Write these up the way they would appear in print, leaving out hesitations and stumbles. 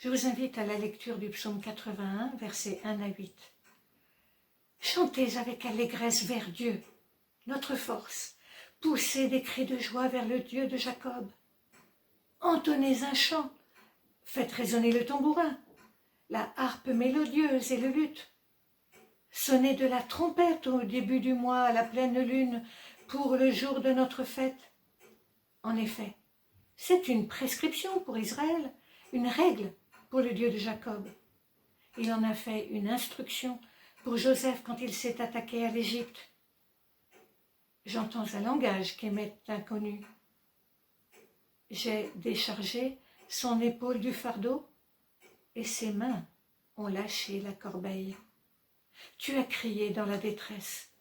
Je vous invite à la lecture du psaume 81, versets 1 à 8. Chantez avec allégresse vers Dieu, notre force. Poussez des cris de joie vers le Dieu de Jacob. Entonnez un chant, faites résonner le tambourin, la harpe mélodieuse et le luth. Sonnez de la trompette au début du mois à la pleine lune pour le jour de notre fête. En effet, c'est une prescription pour Israël, une règle pour le Dieu de Jacob. Il en a fait une instruction pour Joseph quand il s'est attaqué à l'Égypte. J'entends un langage qu'émet l'inconnu. J'ai déchargé son épaule du fardeau et ses mains ont lâché la corbeille. Tu as crié dans la détresse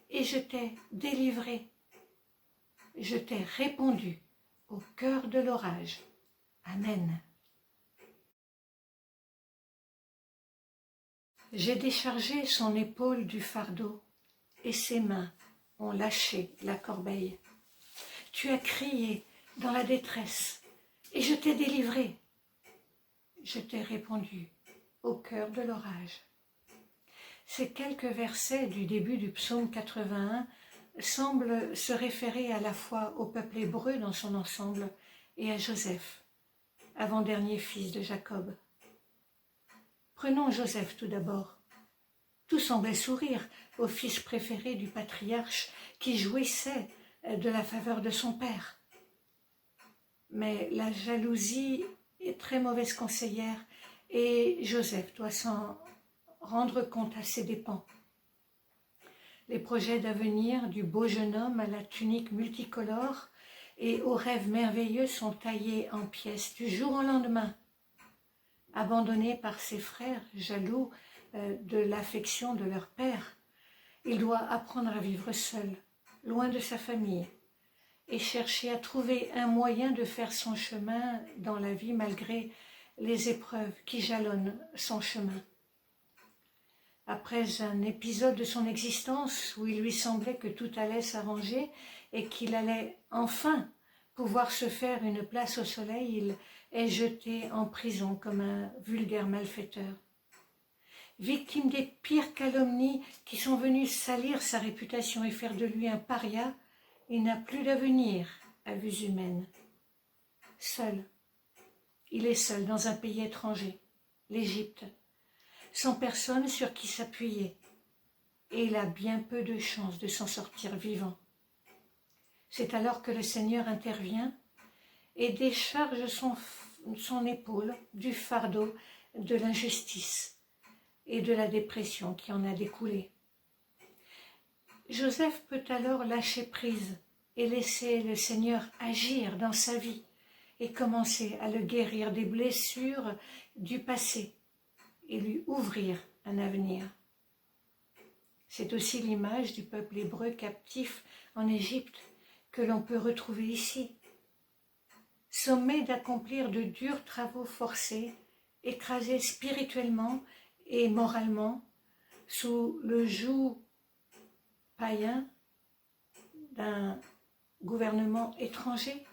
et je t'ai délivré. Je t'ai répondu au cœur de l'orage. Amen. J'ai déchargé son épaule du fardeau et ses mains ont lâché la corbeille. Tu as crié dans la détresse et je t'ai délivré. Je t'ai répondu au cœur de l'orage. Ces quelques versets du début du psaume 81 semblent se référer à la fois au peuple hébreu dans son ensemble et à Joseph, avant-dernier fils de Jacob. Prenons Joseph tout d'abord. Tout semblait sourire au fils préféré du patriarche qui jouissait de la faveur de son père. Mais la jalousie est très mauvaise conseillère et Joseph doit s'en rendre compte à ses dépens. Les projets d'avenir du beau jeune homme à la tunique multicolore et aux rêves merveilleux sont taillés en pièces du jour au lendemain. Abandonné par ses frères, jaloux de l'affection de leur père, il doit apprendre à vivre seul, loin de sa famille, et chercher à trouver un moyen de faire son chemin dans la vie malgré les épreuves qui jalonnent son chemin. Après un épisode de son existence où il lui semblait que tout allait s'arranger et qu'il allait enfin pouvoir se faire une place au soleil, il est jeté en prison comme un vulgaire malfaiteur. Victime des pires calomnies qui sont venues salir sa réputation et faire de lui un paria, il n'a plus d'avenir à vue humaine. Seul, il est seul dans un pays étranger, l'Égypte, sans personne sur qui s'appuyer, et il a bien peu de chances de s'en sortir vivant. C'est alors que le Seigneur intervient et décharge son épaule du fardeau de l'injustice et de la dépression qui en a découlé. Joseph peut alors lâcher prise et laisser le Seigneur agir dans sa vie et commencer à le guérir des blessures du passé et lui ouvrir un avenir. C'est aussi l'image du peuple hébreu captif en Égypte que l'on peut retrouver ici. Sommé d'accomplir de durs travaux forcés, écrasé spirituellement et moralement sous le joug païen d'un gouvernement étranger,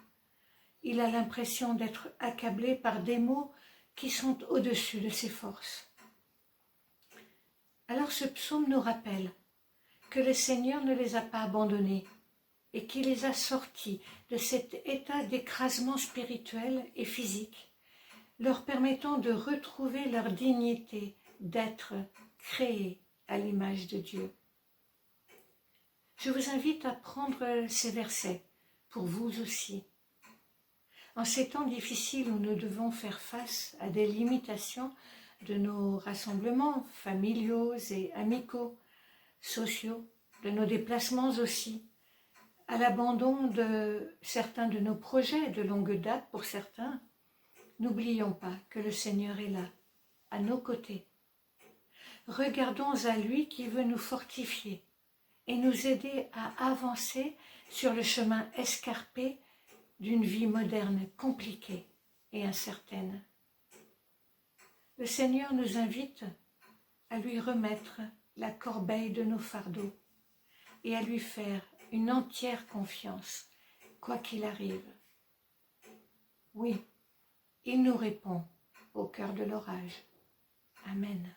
il a l'impression d'être accablé par des maux qui sont au-dessus de ses forces. Alors ce psaume nous rappelle que le Seigneur ne les a pas abandonnés et qu'il les a sortis de cet état d'écrasement spirituel et physique, leur permettant de retrouver leur dignité d'être créés à l'image de Dieu. Je vous invite à prendre ces versets pour vous aussi. En ces temps difficiles où nous devons faire face à des limitations de nos rassemblements familiaux et amicaux, sociaux, de nos déplacements aussi, à l'abandon de certains de nos projets de longue date pour certains, n'oublions pas que le Seigneur est là, à nos côtés. Regardons à lui qui veut nous fortifier et nous aider à avancer sur le chemin escarpé d'une vie moderne compliquée et incertaine. Le Seigneur nous invite à lui remettre la corbeille de nos fardeaux et à lui faire une entière confiance, quoi qu'il arrive. Oui, il nous répond au cœur de l'orage. Amen.